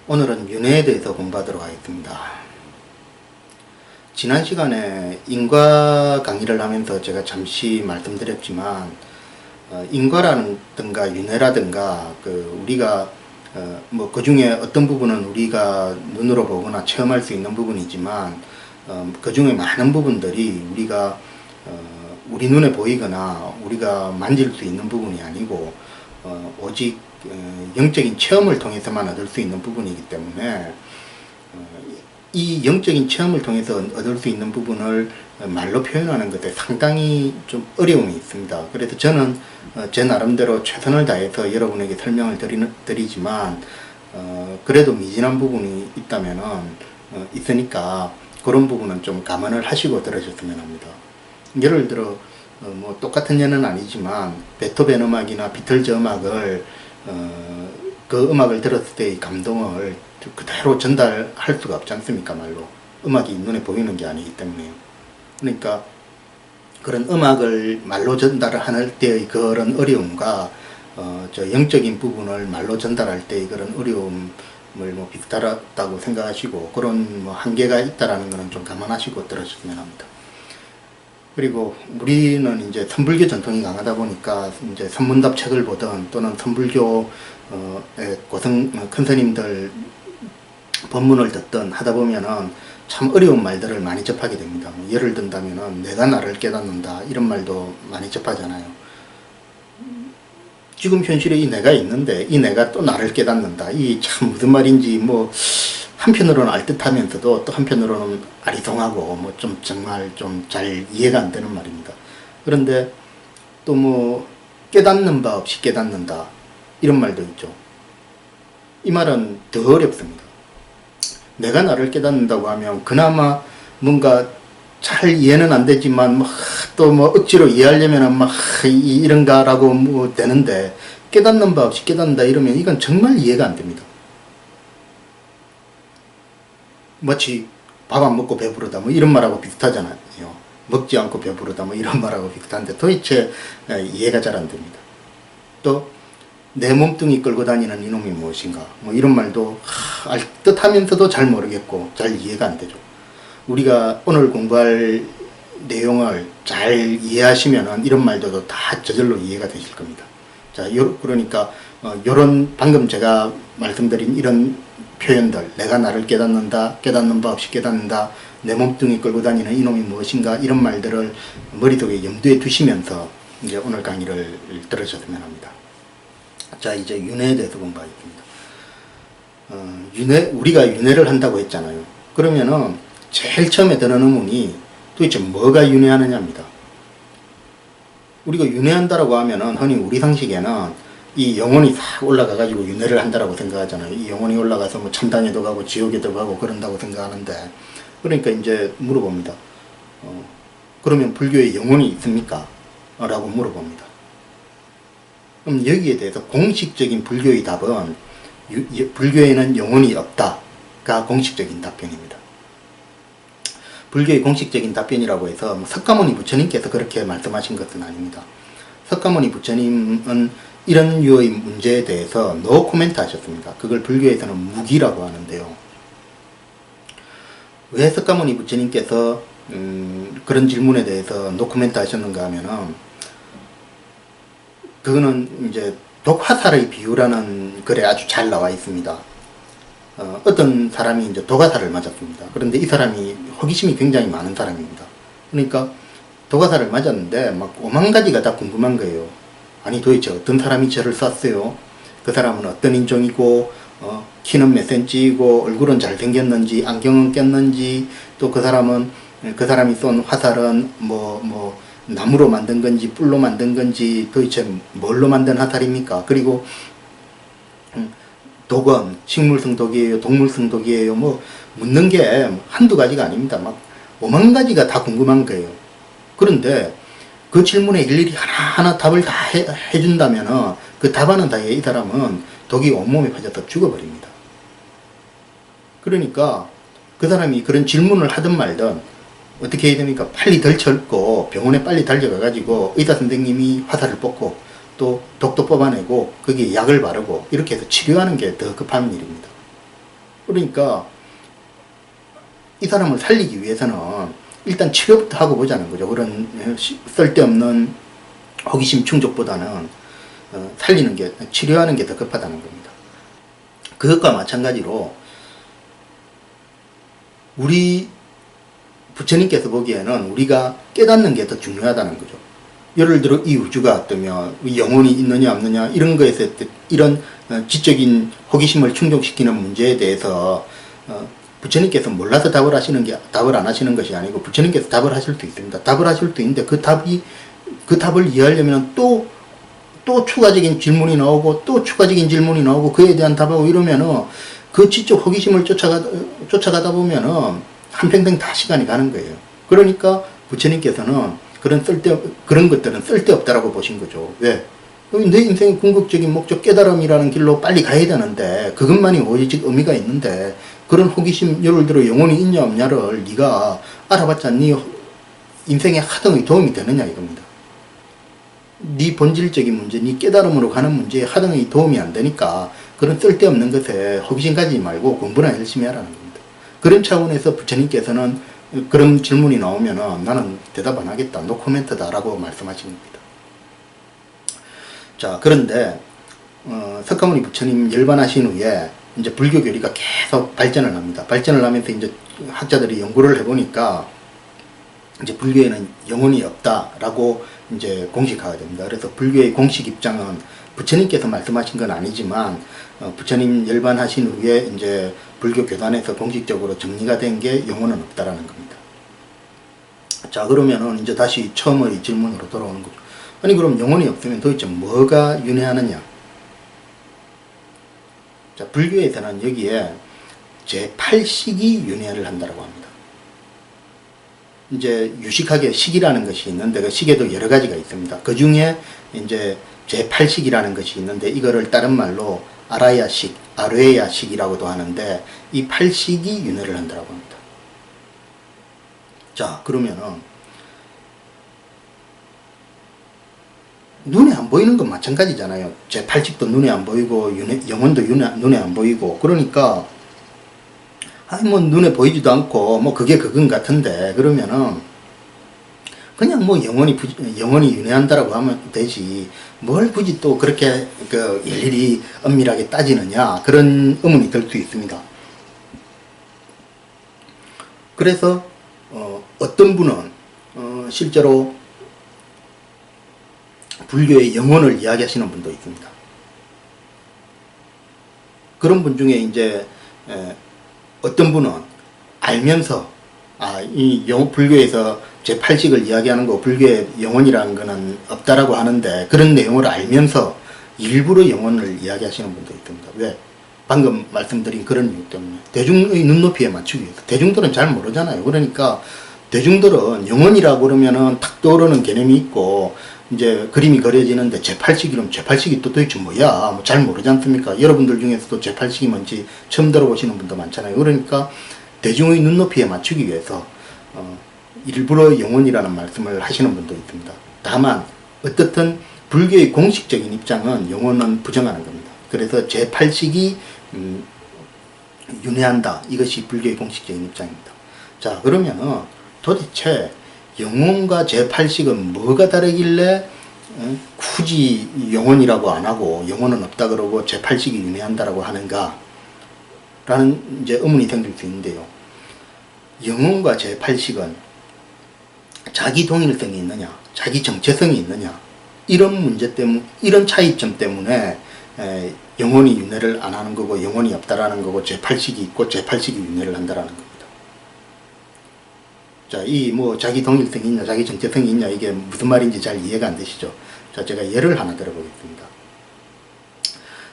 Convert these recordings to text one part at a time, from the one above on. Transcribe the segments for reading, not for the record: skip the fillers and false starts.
오늘은 윤회에 대해서 공부하도록 하겠습니다. 지난 시간에 인과 강의를 하면서 제가 잠시 말씀드렸지만 인과라든가 윤회라든가 우리가 그 중에 어떤 부분은 우리가 눈으로 보거나 체험할 수 있는 부분이지만 그 중에 많은 부분들이 우리가 우리 눈에 보이거나 우리가 만질 수 있는 부분이 아니고 오직 영적인 체험을 통해서만 얻을 수 있는 부분이기 때문에 이 영적인 체험을 통해서 얻을 수 있는 부분을 말로 표현하는 것에 상당히 좀 어려움이 있습니다. 그래서 저는 제 나름대로 최선을 다해서 여러분에게 설명을 드리지만 그래도 미진한 부분이 있다면은 있으니까 그런 부분은 좀 감안을 하시고 들으셨으면 합니다. 예를 들어 뭐 똑같은 예는 아니지만 베토벤 음악이나 비틀즈 음악을 그 음악을 들었을 때의 감동을 그대로 전달할 수가 없지 않습니까? 말로 음악이 눈에 보이는 게 아니기 때문에요. 그러니까 그런 음악을 말로 전달을 할 때의 그런 어려움과 저 영적인 부분을 말로 전달할 때의 그런 어려움을 뭐 비슷하다고 생각하시고 그런 뭐 한계가 있다라는 것은 좀 감안하시고 들으셨으면 합니다. 그리고 우리는 이제 선불교 전통이 강하다 보니까 이제 선문답 책을 보든 또는 선불교 큰 스님들 법문을 듣든 하다 보면은 참 어려운 말들을 많이 접하게 됩니다. 예를 든다면은 내가 나를 깨닫는다 이런 말도 많이 접하잖아요. 지금 현실에 이 내가 있는데 이 내가 또 나를 깨닫는다. 이 참 무슨 말인지 뭐 한편으로는 알듯하면서도 또 한편으로는 아리송하고 뭐 좀 정말 좀 잘 이해가 안 되는 말입니다. 그런데 또 뭐 깨닫는 바 없이 깨닫는다 이런 말도 있죠. 이 말은 더 어렵습니다. 내가 나를 깨닫는다고 하면 그나마 뭔가 잘 이해는 안 되지만 또 뭐 억지로 이해하려면 이런가라고 뭐 되는데 깨닫는 바 없이 깨닫는다 이러면 이건 정말 이해가 안 됩니다. 마치 밥 안 먹고 배부르다 뭐 이런 말하고 비슷하잖아요. 먹지 않고 배부르다 뭐 이런 말하고 비슷한데 도대체 이해가 잘 안 됩니다. 또 내 몸뚱이 끌고 다니는 이놈이 무엇인가 뭐 이런 말도 알 듯 하면서도 잘 모르겠고 잘 이해가 안 되죠. 우리가 오늘 공부할 내용을 잘 이해하시면은 이런 말들도 다 저절로 이해가 되실 겁니다. 자, 그러니까 요런 방금 제가 말씀드린 이런 표현들, 내가 나를 깨닫는다, 깨닫는 바 없이 깨닫는다, 내 몸뚱이 끌고 다니는 이놈이 무엇인가 이런 말들을 머릿속에 염두에 두시면서 이제 오늘 강의를 들으셨으면 합니다. 자, 이제 윤회에 대해서 공부하겠습니다. 우리가 윤회를 한다고 했잖아요. 그러면은 제일 처음에 드는 의문이 도대체 뭐가 윤회하느냐입니다. 우리가 윤회한다라고 하면은 흔히 우리 상식에는 이 영혼이 싹 올라가가지고 윤회를 한다라고 생각하잖아요. 이 영혼이 올라가서 뭐 천당에도 가고 지옥에도 가고 그런다고 생각하는데, 그러니까 이제 물어봅니다. 그러면 불교에 영혼이 있습니까? 라고 물어봅니다. 그럼 여기에 대해서 공식적인 불교의 답은 불교에는 영혼이 없다가 공식적인 답변입니다. 불교의 공식적인 답변이라고 해서 석가모니 부처님께서 그렇게 말씀하신 것은 아닙니다. 석가모니 부처님은 이런 류의 문제에 대해서 노 코멘트 하셨습니다. 그걸 불교에서는 무기라고 하는데요. 왜 석가모니 부처님께서 그런 질문에 대해서 노 코멘트 하셨는가 하면은 그거는 이제 독화살의 비유라는 글에 아주 잘 나와 있습니다. 어떤 사람이 이제 독화살을 맞았습니다. 그런데 이 사람이 호기심이 굉장히 많은 사람입니다. 그러니까 독화살을 맞았는데 막 5만 가지가 다 궁금한 거예요. 아니 도대체 어떤 사람이 저를 쐈어요? 그 사람은 어떤 인종이고 키는 몇 센치이고 얼굴은 잘생겼는지 안경은 꼈는지 또 그 사람이 쏜 화살은 뭐 나무로 만든 건지 뿔로 만든 건지 도대체 뭘로 만든 화살입니까? 그리고 독은 식물성 독이에요? 동물성 독이에요? 뭐 묻는 게 한두 가지가 아닙니다. 막 5만 가지가 다 궁금한 거예요. 그런데 그 질문에 일일이 하나하나 답을 다 해준다면 그 답하는 사이에 이 사람은 독이 온몸에 퍼져서 죽어버립니다. 그러니까 그 사람이 그런 질문을 하든 말든 어떻게 해야 됩니까? 빨리 덜쳐고 병원에 빨리 달려가가지고 의사 선생님이 화살을 뽑고 또 독도 뽑아내고 거기에 약을 바르고 이렇게 해서 치료하는 게 더 급한 일입니다. 그러니까 이 사람을 살리기 위해서는 일단 치료부터 하고 보자는 거죠. 그런 쓸데없는 호기심 충족보다는 살리는 게, 치료하는 게 더 급하다는 겁니다. 그것과 마찬가지로 우리 부처님께서 보기에는 우리가 깨닫는 게 더 중요하다는 거죠. 예를 들어 이 우주가 어떠며 영혼이 있느냐 없느냐 이런 거에서 이런 지적인 호기심을 충족시키는 문제에 대해서 부처님께서 몰라서 답을 안 하시는 것이 아니고 부처님께서 답을 하실 수 있습니다. 답을 하실 수 있는데 그 답을 이해하려면 또 추가적인 질문이 나오고 또 추가적인 질문이 나오고 그에 대한 답하고 이러면은 그 지적 호기심을 쫓아가다 보면은 한평생 다 시간이 가는 거예요. 그러니까 부처님께서는 그런 것들은 쓸데없다라고 보신 거죠. 왜? 내 인생의 궁극적인 목적 깨달음이라는 길로 빨리 가야 되는데 그것만이 오직 의미가 있는데 그런 호기심, 예를 들어 영혼이 있냐 없냐를 네가 알아봤자 네 인생에 하등의 도움이 되느냐 이겁니다. 네 본질적인 문제, 네 깨달음으로 가는 문제에 하등의 도움이 안 되니까 그런 쓸데없는 것에 호기심 가지지 말고 공부나 열심히 하라는 겁니다. 그런 차원에서 부처님께서는 그런 질문이 나오면은 나는 대답 안 하겠다, 노코멘트다 라고 말씀하시는 겁니다. 자, 그런데 석가모니 부처님 열반하신 후에 이제 불교 교리가 계속 발전을 합니다. 발전을 하면서 이제 학자들이 연구를 해보니까 이제 불교에는 영혼이 없다라고 이제 공식화가 됩니다. 그래서 불교의 공식 입장은 부처님께서 말씀하신 건 아니지만 부처님 열반하신 후에 이제 불교 교단에서 공식적으로 정리가 된 게 영혼은 없다라는 겁니다. 자, 그러면은 이제 다시 처음의 질문으로 돌아오는 거죠. 아니 그럼 영혼이 없으면 도대체 뭐가 윤회하느냐? 자, 불교에서는 여기에 제8식이 윤회를 한다고 합니다. 이제 유식하게 식이라는 것이 있는데 그 식에도 여러 가지가 있습니다. 그 중에 이제 제8식이라는 것이 있는데 이거를 다른 말로 아라야식, 아뢰야식이라고도 하는데 이 8식이 윤회를 한다고 합니다. 자, 그러면은 눈에 안 보이는 건 마찬가지잖아요. 제8식도 눈에 안 보이고 영혼도 눈에 안 보이고 그러니까 아니 뭐 눈에 보이지도 않고 뭐 그게 그건 같은데 그러면은 그냥 뭐 영혼이 윤회한다라고 하면 되지 뭘 굳이 또 그렇게 그 일일이 엄밀하게 따지느냐 그런 의문이 들 수 있습니다. 그래서 어떤 분은 실제로 불교의 영혼을 이야기하시는 분도 있습니다. 그런 분 중에 이제 어떤 분은 알면서 이 불교에서 제8식을 이야기하는 거 불교의 영혼이라는 거는 없다라고 하는데 그런 내용을 알면서 일부러 영혼을 이야기하시는 분도 있습니다. 왜? 방금 말씀드린 그런 이유 때문에 대중의 눈높이에 맞추기 위해서. 대중들은 잘 모르잖아요. 그러니까 대중들은 영혼이라고 그러면은 탁 떠오르는 개념이 있고 이제 그림이 그려지는데 제8식이면 제8식이 또 도대체 뭐야? 뭐 잘 모르지 않습니까? 여러분들 중에서도 제8식이 뭔지 처음 들어보시는 분도 많잖아요. 그러니까 대중의 눈높이에 맞추기 위해서 일부러 영혼이라는 말씀을 하시는 분도 있습니다. 다만 어떻든 불교의 공식적인 입장은 영혼은 부정하는 겁니다. 그래서 제8식이 윤회한다. 이것이 불교의 공식적인 입장입니다. 자, 그러면은 도대체 영혼과 제8식은 뭐가 다르길래 굳이 영혼이라고 안 하고 영혼은 없다 그러고 제8식이 윤회한다라고 하는가 라는 이제 의문이 생길 수 있는데요. 영혼과 제8식은 자기 동일성이 있느냐 자기 정체성이 있느냐 이런 문제 때문에 이런 차이점 때문에 영혼이 윤회를 안 하는 거고 영혼이 없다라는 거고 제8식이 있고 제8식이 윤회를 한다라는 겁니다. 자, 이 뭐 자기 동일성이 있냐 자기 정체성이 있냐 이게 무슨 말인지 잘 이해가 안 되시죠? 자, 제가 예를 하나 들어보겠습니다.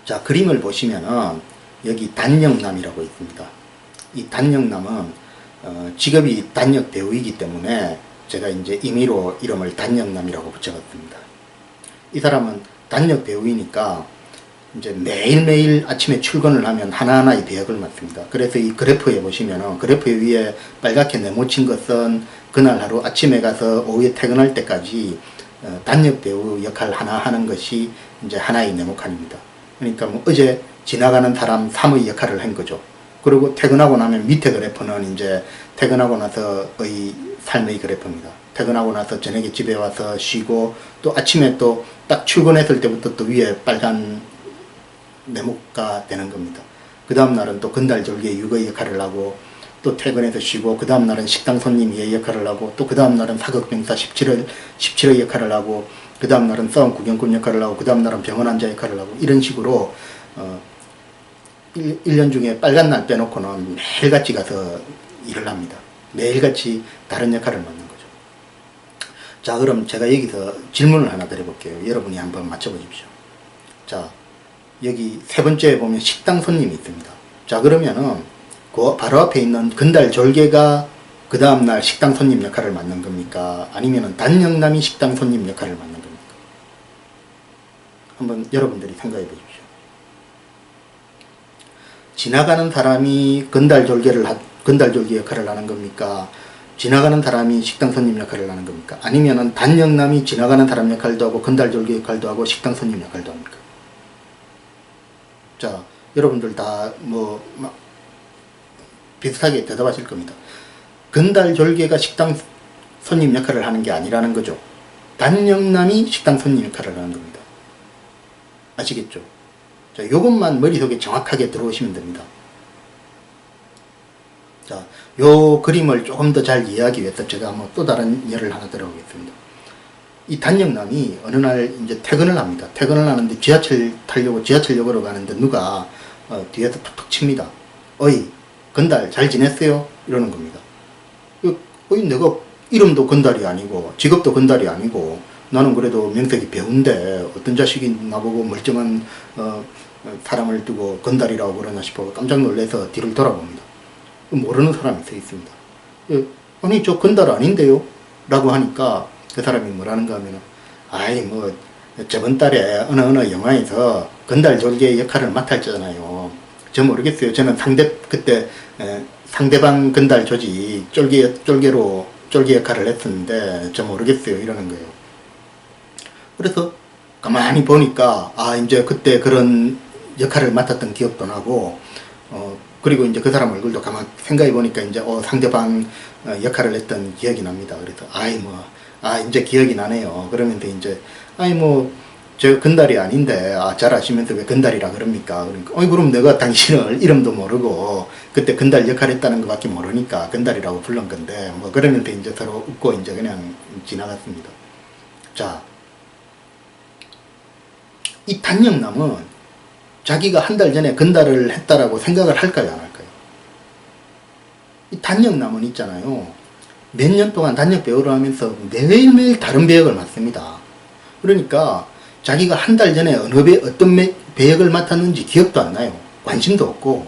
자, 그림을 보시면은 여기 단영남이라고 있습니다. 이 단영남은 직업이 단역 배우이기 때문에 제가 이제 임의로 이름을 단영남이라고 붙여봤습니다. 이 사람은 단역 배우이니까 이제 매일매일 아침에 출근을 하면 하나하나의 배역을 맡습니다. 그래서 이 그래프에 보시면은 그래프 위에 빨갛게 네모친 것은 그날 하루 아침에 가서 오후에 퇴근할 때까지 단역 배우 역할 하나 하는 것이 이제 하나의 네모칸입니다. 그러니까 뭐 어제 지나가는 사람 3의 역할을 한 거죠. 그리고 퇴근하고 나면 밑에 그래프는 이제 퇴근하고 나서의 삶의 그래프입니다. 퇴근하고 나서 저녁에 집에 와서 쉬고 또 아침에 또 딱 출근했을 때부터 또 위에 빨간 네모가 되는 겁니다. 그 다음 날은 또 건달절개 육의 역할을 하고 또 퇴근해서 쉬고 그 다음 날은 식당 손님의 역할을 하고 또 그 다음 날은 사극병사 17의 역할을 하고 그 다음 날은 싸움 구경꾼 역할을 하고 그 다음 날은 병원 환자 역할을 하고 이런 식으로 1년 중에 빨간 날 빼놓고는 매일같이 가서 일을 합니다. 매일같이 다른 역할을 맡는 거죠. 자, 그럼 제가 여기서 질문을 하나 드려볼게요. 여러분이 한번 맞춰보십시오. 자, 여기 세 번째에 보면 식당 손님이 있습니다. 자, 그러면은 그 바로 앞에 있는 건달졸개가 그 다음날 식당 손님 역할을 맡는 겁니까? 아니면은 단영남이 식당 손님 역할을 맡는 겁니까? 한번 여러분들이 생각해 보십시오. 지나가는 사람이 건달졸개 역할을 하는 겁니까? 지나가는 사람이 식당 손님 역할을 하는 겁니까? 아니면은 단영남이 지나가는 사람 역할도 하고 건달졸개 역할도 하고 식당 손님 역할도 합니까? 자, 여러분들 다 비슷하게 대답하실 겁니다. 건달졸개가 식당 손님 역할을 하는 게 아니라는 거죠. 단영남이 식당 손님 역할을 하는 겁니다. 아시겠죠? 자, 요것만 머릿속에 정확하게 들어오시면 됩니다. 자, 요 그림을 조금 더 잘 이해하기 위해서 제가 한번 또 다른 예를 하나 들어보겠습니다. 이 단영남이 어느 날 이제 퇴근을 합니다. 퇴근을 하는데 지하철 타려고 지하철역으로 가는데 누가 뒤에서 툭툭 칩니다. 어이, 건달 잘 지냈어요? 이러는 겁니다. 어이, 내가 이름도 건달이 아니고 직업도 건달이 아니고 나는 그래도 명색이 배우인데 어떤 자식이 나보고 멀쩡한 사람을 두고 건달이라고 그러나 싶어 깜짝 놀라서 뒤를 돌아봅니다. 모르는 사람이 서 있습니다. 아니 저 건달 아닌데요? 라고 하니까 그 사람이 뭐라는가 하면은 아이 뭐 저번 달에 어느 영화에서 건달졸개 역할을 맡았잖아요. 저 모르겠어요. 저는 그때 상대방 건달 조지 쫄개 역할을 했었는데 저 모르겠어요. 이러는 거예요. 그래서 가만히 보니까 이제 그때 그런 역할을 맡았던 기억도 나고 그리고 이제 그 사람 얼굴도 가만 생각해 보니까 이제 상대방 역할을 했던 기억이 납니다. 그래서 이제 기억이 나네요. 그러면서 이제 저 건달이 아닌데 잘 아시면서 왜 건달이라 그럽니까? 그러니까 그럼 내가 당신을 이름도 모르고 그때 건달 역할 했다는 것밖에 모르니까 건달이라고 부른 건데 그러면서 이제 서로 웃고 이제 그냥 지나갔습니다. 자, 이 단영남은 자기가 한 달 전에 건달을 했다라고 생각을 할까요, 안 할까요? 이 단영남은 있잖아요. 몇 년 동안 단역 배우를 하면서 매일매일 다른 배역을 맡습니다. 그러니까 자기가 한 달 전에 어떤 배역을 맡았는지 기억도 안 나요. 관심도 없고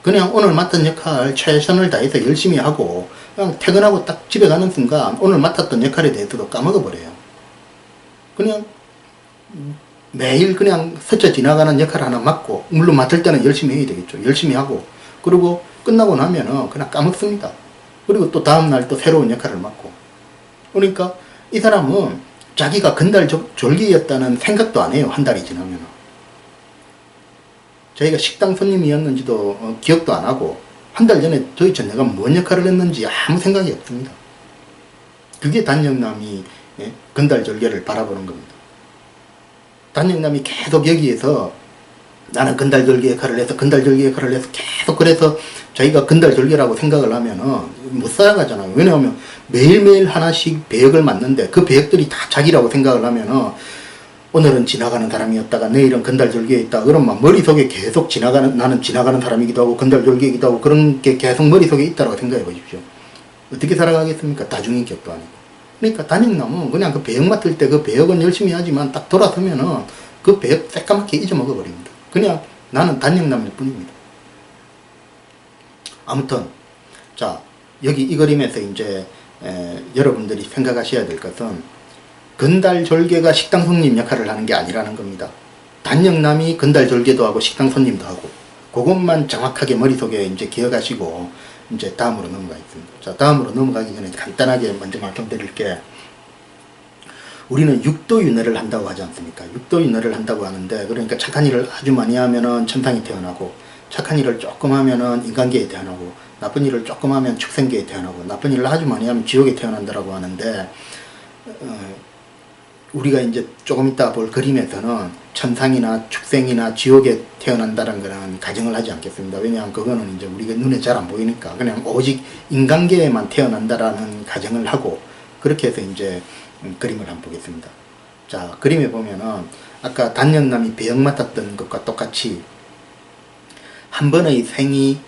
그냥 오늘 맡은 역할 최선을 다해서 열심히 하고 그냥 퇴근하고 딱 집에 가는 순간 오늘 맡았던 역할에 대해서도 까먹어버려요. 그냥 매일 그냥 스쳐 지나가는 역할 하나 맡고 물론 맡을 때는 열심히 해야 되겠죠. 열심히 하고 그리고 끝나고 나면은 그냥 까먹습니다. 그리고 또 다음날 또 새로운 역할을 맡고 그러니까 이 사람은 자기가 건달졸개였다는 생각도 안 해요. 한 달이 지나면 자기가 식당 손님이었는지도 기억도 안 하고 한 달 전에 도대체 내가 뭔 역할을 했는지 아무 생각이 없습니다. 그게 단영남이 건달졸개를 바라보는 겁니다. 단영남이 계속 여기에서 나는 건달졸개 역할을 해서 계속 그래서 자기가 건달졸개라고 생각을 하면은 못 살아가잖아요. 왜냐하면 매일매일 하나씩 배역을 맡는데 그 배역들이 다 자기라고 생각을 하면은 오늘은 지나가는 사람이었다가 내일은 건달졸개에 있다. 그럼 막 머릿속에 계속 나는 지나가는 사람이기도 하고 건달졸개이기도 하고 그런 게 계속 머릿속에 있다고 생각해 보십시오. 어떻게 살아가겠습니까? 다중인격도 아니고. 그러니까 단영남은 그냥 그 배역 맡을 때 그 배역은 열심히 하지만 딱 돌아서면은 그 배역 새까맣게 잊어먹어 버립니다. 그냥 나는 단영남일 뿐입니다. 아무튼 자 여기 이 그림에서 이제 여러분들이 생각하셔야 될 것은 건달졸개가 식당 손님 역할을 하는 게 아니라는 겁니다. 단영남이 건달졸개도 하고 식당 손님도 하고 그것만 정확하게 머릿속에 이제 기억하시고 이제 다음으로 넘어가겠습니다. 자, 다음으로 넘어가기 전에 간단하게 먼저 말씀드릴 게 우리는 육도윤회를 한다고 하지 않습니까? 육도윤회를 한다고 하는데 그러니까 착한 일을 아주 많이 하면은 천상이 태어나고 착한 일을 조금 하면은 인간계에 태어나고, 나쁜 일을 조금 하면 축생계에 태어나고, 나쁜 일을 아주 많이 하면 지옥에 태어난다라고 하는데, 우리가 이제 조금 이따 볼 그림에서는 천상이나 축생이나 지옥에 태어난다는 거는 가정을 하지 않겠습니다. 왜냐하면 그거는 이제 우리가 눈에 잘 안 보이니까 그냥 오직 인간계에만 태어난다라는 가정을 하고, 그렇게 해서 이제 그림을 한번 보겠습니다. 자, 그림에 보면은 아까 단영남이 배역 맡았던 것과 똑같이 한 번의 생이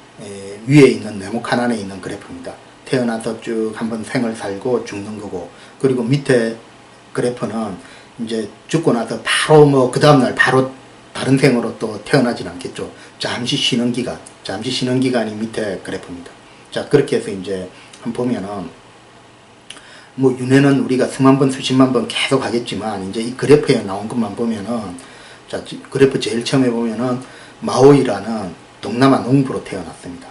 위에 있는 네모칸 안에 있는 그래프입니다. 태어나서 쭉 한 번 생을 살고 죽는 거고, 그리고 밑에 그래프는 이제 죽고 나서 바로 뭐 그 다음날 바로 다른 생으로 또 태어나진 않겠죠. 잠시 쉬는 기간이 밑에 그래프입니다. 자, 그렇게 해서 이제 한번 보면은 뭐 윤회는 우리가 수만 번 수십만 번 계속 하겠지만, 이제 이 그래프에 나온 것만 보면은, 자, 그래프 제일 처음에 보면은 마오이라는 동남아 농부로 태어났습니다.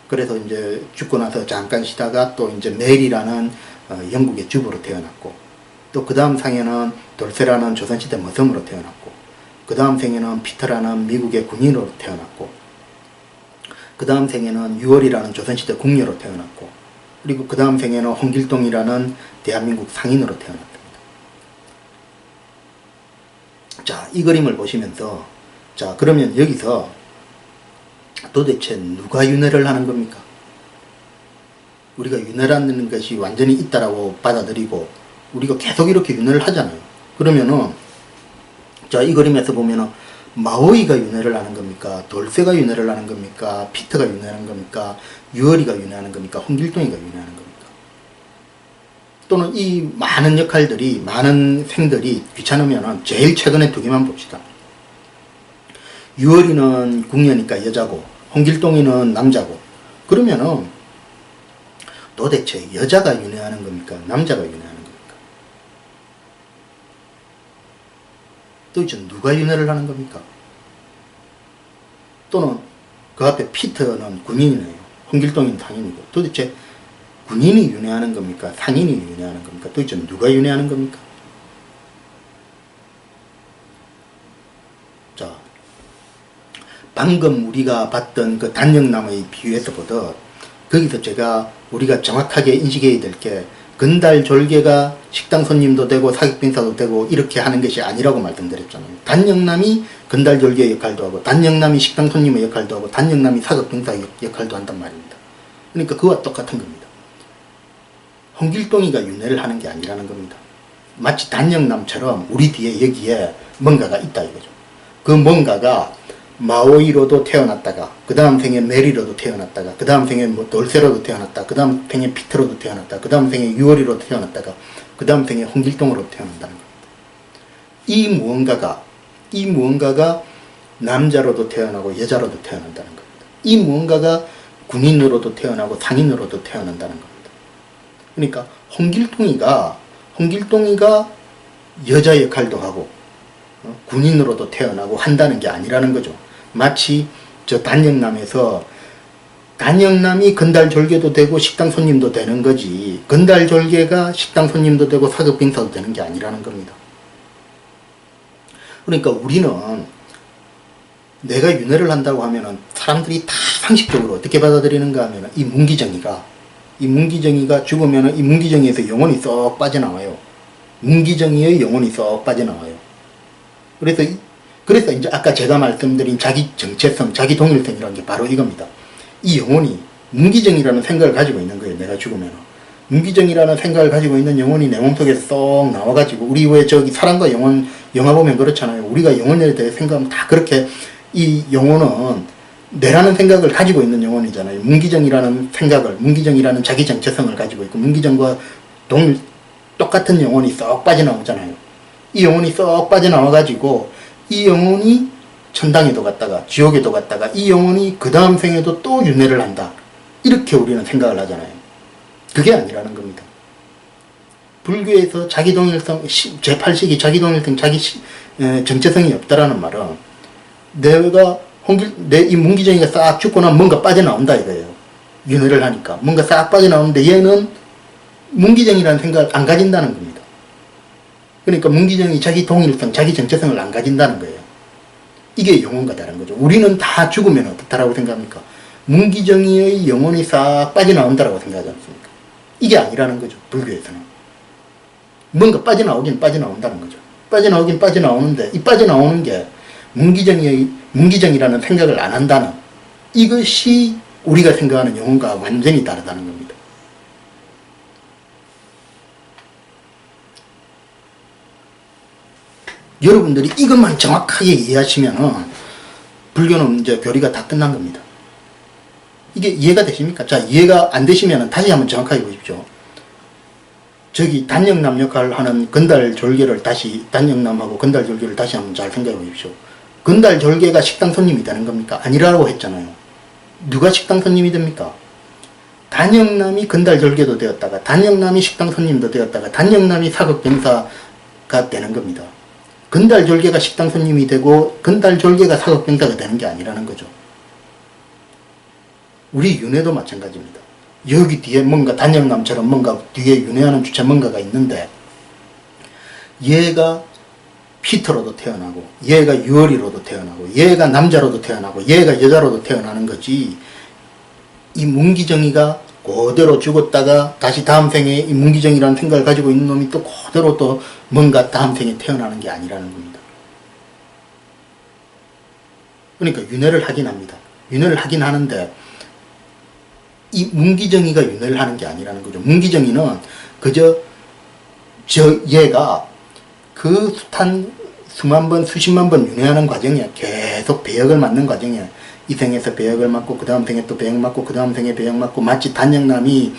그래서 이제 죽고 나서 잠깐 쉬다가 또 이제 멜이라는 영국의 주부로 태어났고, 또 그 다음 상에는 돌세라는 조선시대 머슴으로 태어났고, 그 다음 생에는 피터라는 미국의 군인으로 태어났고, 그 다음 생에는 유월이라는 조선시대 궁녀로 태어났고, 그리고 그 다음 생에는 홍길동이라는 대한민국 상인으로 태어났습니다. 자, 이 그림을 보시면서, 자, 그러면 여기서 도대체 누가 윤회를 하는 겁니까? 우리가 윤회라는 것이 완전히 있다라고 받아들이고 우리가 계속 이렇게 윤회를 하잖아요. 그러면은, 자, 이 그림에서 보면은 마오이가 윤회를 하는 겁니까? 돌쇠가 윤회를 하는 겁니까? 피터가 윤회하는 겁니까? 유월이가 윤회하는 겁니까? 홍길동이가 윤회하는 겁니까? 또는 이 많은 역할들이, 많은 생들이 귀찮으면은 제일 최근에 두 개만 봅시다. 유월이는 궁녀니까 여자고, 홍길동이는 남자고. 그러면은 도대체 여자가 윤회하는 겁니까? 남자가 윤회하는 겁니까? 도대체 누가 윤회를 하는 겁니까? 또는 그 앞에 피터는 군인이네요. 홍길동은 상인이고. 도대체 군인이 윤회하는 겁니까? 상인이 윤회하는 겁니까? 도대체 누가 윤회하는 겁니까? 자, 방금 우리가 봤던 그 단영남의 비유에서 보듯, 거기서 제가 우리가 정확하게 인식해야 될 게, 건달졸개가 식당 손님도 되고 사객빙사도 되고 이렇게 하는 것이 아니라고 말씀드렸잖아요. 단영남이 건달졸개 역할도 하고, 단영남이 식당 손님의 역할도 하고, 단영남이 사객빙사 역할도 한단 말입니다. 그러니까 그와 똑같은 겁니다. 홍길동이가 윤회를 하는 게 아니라는 겁니다. 마치 단영남처럼 우리 뒤에 여기에 뭔가가 있다 이거죠. 그 뭔가가 마오이로도 태어났다가, 그 다음 생에 메리로도 태어났다가, 그 다음 생에 뭐 돌세로도 태어났다, 그 다음 생에 피터로도 태어났다, 그 다음 생에 유월이로도 태어났다가, 그 다음 생에 홍길동으로 태어난다는 겁니다. 이 무언가가 남자로도 태어나고 여자로도 태어난다는 겁니다. 이 무언가가 군인으로도 태어나고 상인으로도 태어난다는 겁니다. 그러니까 홍길동이가 여자 역할도 하고 군인으로도 태어나고 한다는 게 아니라는 거죠. 마치 저 단영남에서 단영남이 건달졸개도 되고 식당 손님도 되는 거지, 건달졸개가 식당 손님도 되고 사극빙사도 되는 게 아니라는 겁니다. 그러니까 우리는 내가 윤회를 한다고 하면은 사람들이 다 상식적으로 어떻게 받아들이는가 하면은 이 문기정이가 죽으면은 이 문기정이에서 영혼이 쏙 빠져나와요. 문기정이의 영혼이 쏙 빠져나와요. 그래서 이제 아까 제가 말씀드린 자기 정체성, 자기 동일성이라는 게 바로 이겁니다. 이 영혼이 문기정이라는 생각을 가지고 있는 거예요. 내가 죽으면 문기정이라는 생각을 가지고 있는 영혼이 내 몸속에서 쏙 나와가지고, 우리 왜 저기 사람과 영혼 영화 보면 그렇잖아요. 우리가 영혼에 대해 생각하면 다 그렇게, 이 영혼은 내라는 생각을 가지고 있는 영혼이잖아요. 문기정이라는 자기 정체성을 가지고 있고, 문기정과 똑같은 영혼이 쏙 빠져나오잖아요. 이 영혼이 쏙 빠져나와가지고 이 영혼이 천당에도 갔다가 지옥에도 갔다가 이 영혼이 그 다음 생에도 또 윤회를 한다, 이렇게 우리는 생각을 하잖아요. 그게 아니라는 겁니다. 불교에서 자기동일성, 제8식이 자기동일성, 정체성이 없다라는 말은, 이 문기정이가 싹 죽고 나면 뭔가 빠져나온다 이거예요. 윤회를 하니까 뭔가 싹 빠져나오는데 얘는 문기정이라는 생각을 안 가진다는 겁니다. 그러니까 문기정이 자기 동일성, 자기 정체성을 안 가진다는 거예요. 이게 영혼과다라는 거죠. 우리는 다 죽으면 어떻다라고 생각합니까? 문기정이의 영혼이 싹 빠져나온다라고 생각하지 않습니까? 이게 아니라는 거죠. 불교에서는. 뭔가 빠져나오긴 빠져나온다는 거죠. 빠져나오긴 빠져나오는데 이 빠져나오는 게 문기정이라는 생각을 안 한다는 이것이 우리가 생각하는 영혼과 완전히 다르다는 겁니다. 여러분들이 이것만 정확하게 이해하시면 불교는 이제 교리가 다 끝난 겁니다. 이게 이해가 되십니까? 자, 이해가 안 되시면 다시 한번 정확하게 보십시오. 저기 단영남 역할을 하는 건달졸개를 단영남하고 건달졸개를 다시 한번 잘 생각해 보십시오. 건달졸개가 식당 손님이 되는 겁니까? 아니라고 했잖아요. 누가 식당 손님이 됩니까? 단영남이 건달졸개도 되었다가 단영남이 식당 손님도 되었다가 단영남이 사극병사가 되는 겁니다. 건달졸개가 식당 손님이 되고 건달졸개가 사극병사가 되는 게 아니라는 거죠. 우리 윤회도 마찬가지입니다. 여기 뒤에 뭔가 단영남처럼 뭔가 뒤에 윤회하는 주체 뭔가가 있는데 얘가 피터로도 태어나고 얘가 유월이로도 태어나고 얘가 남자로도 태어나고 얘가 여자로도 태어나는 거지, 이 문기정이가 그대로 죽었다가 다시 다음 생에 이 문기정이라는 생각을 가지고 있는 놈이 또 그대로 또 뭔가 다음 생에 태어나는 게 아니라는 겁니다. 그러니까 윤회를 하긴 합니다. 윤회를 하긴 하는데 이 문기정이가 윤회를 하는 게 아니라는 거죠. 문기정이는 그저 얘가 그 수만 번 수십만 번 윤회하는 과정에 계속 배역을 맞는 과정에 이 생에서 배역을 맞고 그 다음 생에 또 배역 맞고 그 다음 생에 배역 맞고 마치 단영남이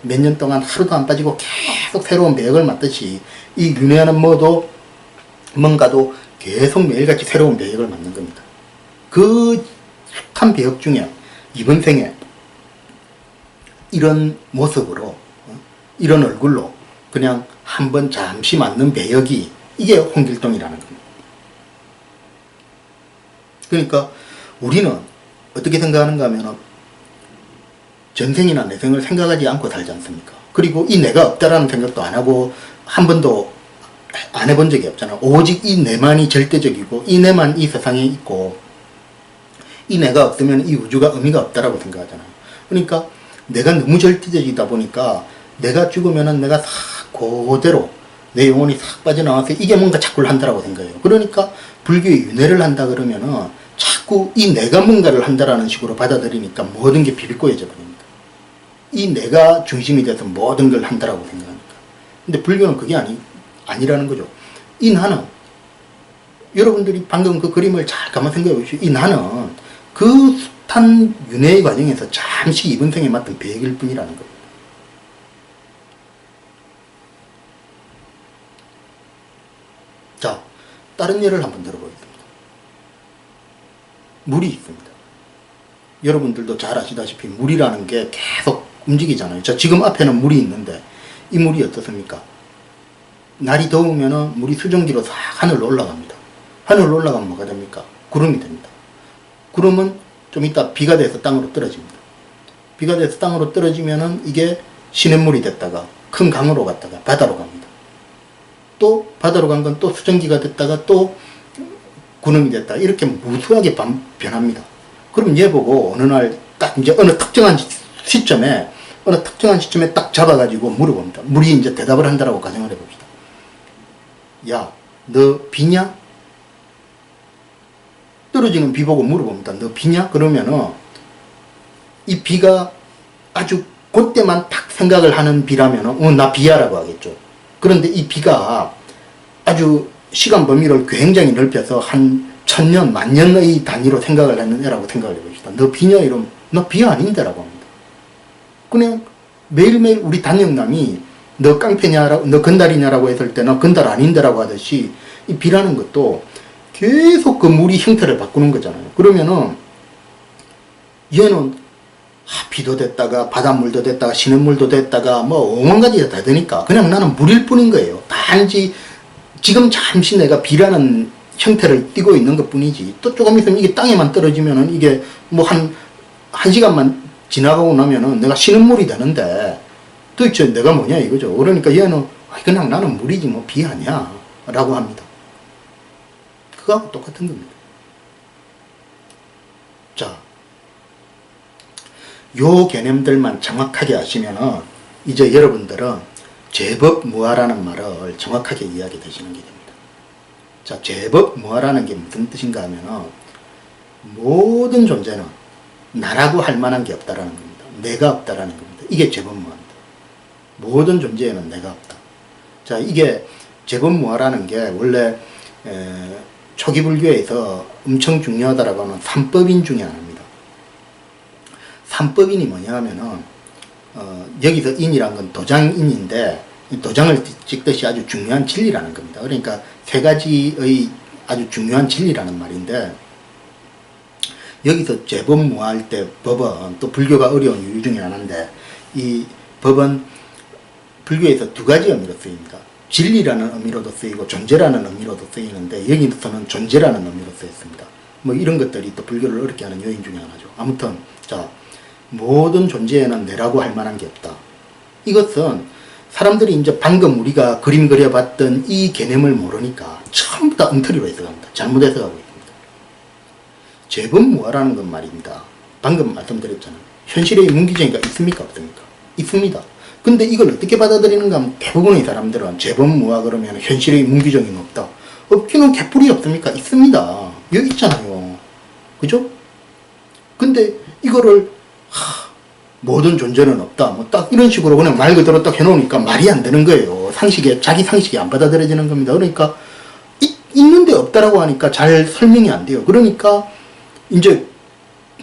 몇 년 동안 하루도 안 빠지고 계속 새로운 배역을 맞듯이 이 윤회하는 뭔가도 계속 매일같이 새로운 배역을 맞는 겁니다. 그 숱한 배역 중에 이번 생에 이런 모습으로 이런 얼굴로 그냥 한번 잠시 맞는 배역이 이게 홍길동이라는 겁니다. 그러니까 우리는 어떻게 생각하는가 하면 전생이나 내생을 생각하지 않고 살지 않습니까? 그리고 이 내가 없다라는 생각도 안 하고 한 번도 안 해본 적이 없잖아. 오직 이 내만이 절대적이고 이 내만 이 세상에 있고 이 내가 없으면 이 우주가 의미가 없다라고 생각하잖아요. 그러니까 내가 너무 절대적이다 보니까 내가 죽으면은 내가 싹 그대로 내 영혼이 싹 빠져나와서 이게 뭔가 자꾸를 한다라고 생각해요. 그러니까 불교의 윤회를 한다 그러면은 자꾸 이 내가 뭔가를 한다라는 식으로 받아들이니까 모든 게 비비꼬여져 버립니다. 이 내가 중심이 돼서 모든 걸 한다라고 생각하니까. 근데 불교는 그게 아니라는 거죠. 이 나는, 여러분들이 방금 그 그림을 잘 가만 생각해 보십시오. 이 나는 그 숱한 윤회의 과정에서 잠시 이번 생에 맡은 배역일 뿐이라는 겁니다. 자, 다른 예를 한번 들어보겠습니다. 물이 있습니다. 여러분들도 잘 아시다시피 물이라는 게 계속 움직이잖아요. 자, 지금 앞에는 물이 있는데 이 물이 어떻습니까? 날이 더우면 물이 수증기로 싹 하늘로 올라갑니다. 하늘로 올라가면 뭐가 됩니까? 구름이 됩니다. 구름은 좀 이따 비가 돼서 땅으로 떨어집니다. 비가 돼서 땅으로 떨어지면 이게 시냇물이 됐다가 큰 강으로 갔다가 바다로 갑니다. 또 바다로 간 건 또 수증기가 됐다가 또 구름이 됐다. 이렇게 무수하게 변합니다. 그럼 얘 보고 어느 날 딱 이제 어느 특정한 시점에 딱 잡아가지고 물어봅니다. 물이 이제 대답을 한다라고 가정을 해봅시다. 야, 너 비냐? 떨어지는 비 보고 물어봅니다. 너 비냐? 그러면은 이 비가 아주 그때만 딱 생각을 하는 비라면은 나 비야라고 하겠죠. 그런데 이 비가 아주 시간 범위를 굉장히 넓혀서 한 1000년, 만년의 단위로 생각을 하는 애라고 생각을 해봅시다. 너 비냐? 이러면 너 비 아닌데라고 합니다. 그냥 매일매일 우리 단영남이 너 깡패냐, 너 건달이냐라고 했을 때 너 건달 아닌데라고 하듯이 이 비라는 것도 계속 그 물이 형태를 바꾸는 거잖아요. 그러면은 얘는 비도 됐다가 바닷물도 됐다가 시냇물도 됐다가 뭐 오만 가지가 다 되니까 그냥 나는 물일 뿐인 거예요. 단지 지금 잠시 내가 비라는 형태를 띠고 있는 것 뿐이지, 또 조금 있으면 이게 땅에만 떨어지면은 이게 뭐 한 시간만 지나가고 나면은 내가 시냇물이 되는데 도대체 내가 뭐냐 이거죠. 그러니까 얘는 그냥 나는 물이지 뭐 비 아니야 라고 합니다. 그거하고 똑같은 겁니다. 자, 요 개념들만 정확하게 아시면은 이제 여러분들은 제법무아라는 말을 정확하게 이해하게 되시는 게 됩니다. 자, 제법무아라는 게 무슨 뜻인가 하면은 모든 존재는 나라고 할 만한 게 없다라는 겁니다. 내가 없다라는 겁니다. 이게 제법무아입니다. 모든 존재에는 내가 없다. 자, 이게 제법무아라는 게 원래 초기 불교에서 엄청 중요하다라고 하는 삼법인 중에 하나입니다. 삼법인이 뭐냐 하면은 여기서 인이란 건 도장인인데 도장을 찍듯이 아주 중요한 진리라는 겁니다. 그러니까 세 가지의 아주 중요한 진리라는 말인데 여기서 제법무아할 때 법은 또 불교가 어려운 이유 중에 하나인데 이 법은 불교에서 두 가지 의미로 쓰입니다. 진리라는 의미로도 쓰이고 존재라는 의미로도 쓰이는데 여기서는 존재라는 의미로 쓰였습니다. 뭐 이런 것들이 또 불교를 어렵게 하는 요인 중에 하나죠. 아무튼 자, 모든 존재에는 내라고 할 만한 게 없다. 이것은 사람들이 이제 방금 우리가 그림 그려봤던 이 개념을 모르니까 전부 다 엉터리로 해석합니다. 잘못 해석하고 있습니다. 제법무아라는 건 말입니다. 방금 말씀드렸잖아요. 현실에 문기정이가 있습니까? 없습니까? 있습니다. 근데 이걸 어떻게 받아들이는가 하면 대부분의 사람들은 제법무아 그러면 현실의 문기정이 없다. 없기는 개뿔이 없습니까? 있습니다. 여기 있잖아요. 그죠? 근데 이거를 모든 존재는 없다. 뭐 딱 이런 식으로 그냥 말 그대로 딱 해놓으니까 말이 안 되는 거예요. 상식에, 자기 상식이 안 받아들여지는 겁니다. 그러니까 있는데 없다라고 하니까 잘 설명이 안 돼요. 그러니까 이제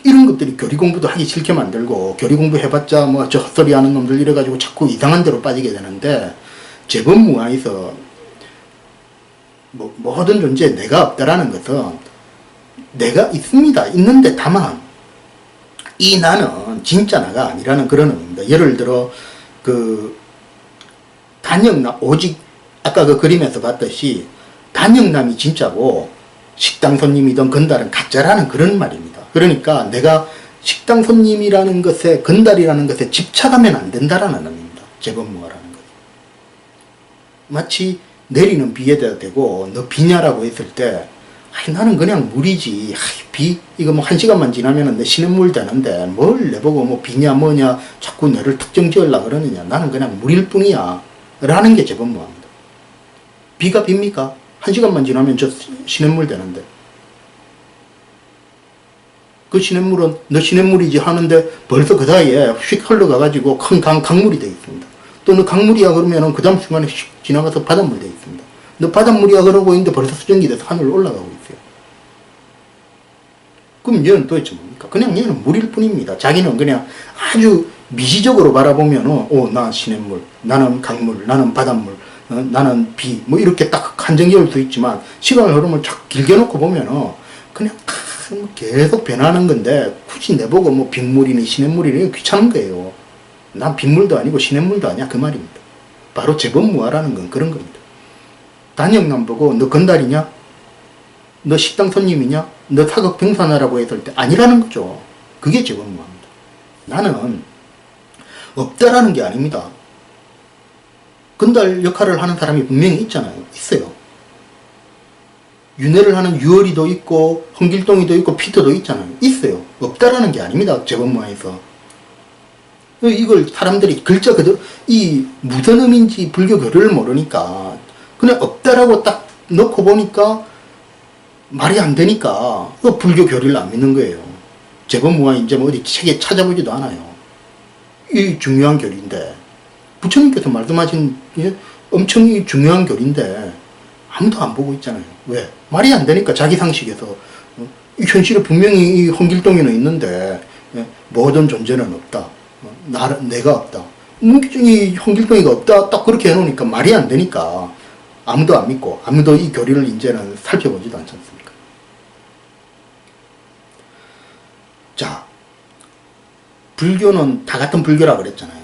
이런 것들이 교리 공부도 하기 싫게 만들고 교리 공부 해봤자 뭐 저 헛소리 하는 놈들 이래가지고 자꾸 이상한 데로 빠지게 되는데 제법무아에서 모든 존재에 내가 없다라는 것은 내가 있습니다. 있는데 다만 이 나는 진짜 나가 아니라는 그런 의미입니다. 예를 들어 그 단영남 오직 아까 그 그림에서 봤듯이 단영남이 진짜고 식당 손님이든 건달은 가짜라는 그런 말입니다. 그러니까 내가 식당 손님이라는 것에 건달이라는 것에 집착하면 안 된다라는 의미입니다. 제법무아라는 것. 마치 내리는 비에 대고 너 비냐라고 했을 때 나는 그냥 물이지. 비 이거 뭐 1시간만 지나면은 내 시냇물 되는데 뭘 내보고 뭐 비냐 뭐냐 자꾸 너를 특정 지으려고 그러느냐. 나는 그냥 물일 뿐이야 라는 게 제법무아입니다. 비가 빕니까? 1시간만 지나면 저 시냇물 되는데 그 시냇물은 너 시냇물이지 하는데 벌써 그 사이에 휙 흘러가가지고 큰 강물이 되어 있습니다. 또 너 강물이야 그러면은 그 다음 순간에 휙 지나가서 바닷물 되어 있습니다. 너 바닷물이야 그러고 있는데 벌써 수증기 돼서 하늘로 올라가고 있어요. 그럼 얘는 도대체 뭡니까? 그냥 얘는 물일 뿐입니다. 자기는 그냥 아주 미시적으로 바라보면 나 시냇물, 나는 강물, 나는 바닷물, 나는 비 뭐 이렇게 딱 한정 지을 수 있지만 시간을 흐름을 쫙 길게 놓고 보면 그냥 계속 변하는 건데 굳이 내보고 뭐 빗물이니 시냇물이니 귀찮은 거예요. 난 빗물도 아니고 시냇물도 아니야 그 말입니다. 바로 제법무아라는 건 그런 겁니다. 단영남 보고 너 건달이냐? 너 식당 손님이냐? 너 사극병사나라고 했을 때 아니라는 거죠. 그게 제법무아입니다. 나는 없다라는 게 아닙니다. 건달 역할을 하는 사람이 분명히 있잖아요. 있어요. 윤회를 하는 유월이도 있고 홍길동이도 있고 피터도 있잖아요. 있어요. 없다라는 게 아닙니다. 제법무아에서. 이걸 사람들이 글자 그대로 이 무슨 의미인지 불교 교리를 모르니까 그냥 없다라고 딱 넣고 보니까 말이 안 되니까 불교 교리를 안 믿는 거예요. 제법무아 이제 뭐 어디 책에 찾아보지도 않아요. 이 중요한 교리인데 부처님께서 말씀하신 엄청 중요한 교리인데 아무도 안 보고 있잖아요. 왜? 말이 안 되니까 자기 상식에서 이 현실에 분명히 이 홍길동이는 있는데 모든 존재는 없다. 내가 없다. 이 홍길동이가 없다. 딱 그렇게 해놓으니까 말이 안 되니까 아무도 안 믿고 아무도 이 교리를 이제는 살펴보지도 않지 않습니까? 자, 불교는 다 같은 불교라 그랬잖아요.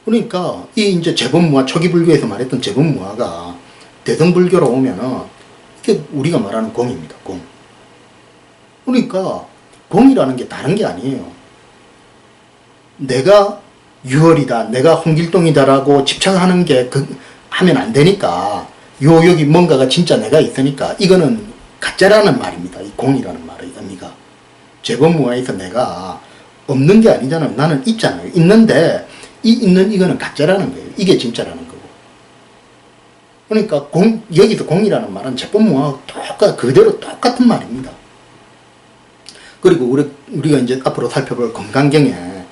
그러니까 이 이제 제법무아 초기 불교에서 말했던 제법무아가 대성불교로 오면은 이게 우리가 말하는 공입니다. 공. 그러니까 공이라는 게 다른 게 아니에요. 내가 유월이다, 내가 홍길동이다라고 집착하는 게 하면 안 되니까 여기 뭔가가 진짜 내가 있으니까 이거는 가짜라는 말입니다. 이 공이라는 말의 의미가. 재범무화에서 내가 없는 게 아니잖아요. 나는 있잖아요. 있는데 이 있는 이거는 가짜라는 거예요. 이게 진짜라는 거고. 그러니까 여기서 공이라는 말은 재범무화하고 그대로 똑같은 말입니다. 그리고 우리가 이제 앞으로 살펴볼 금강경에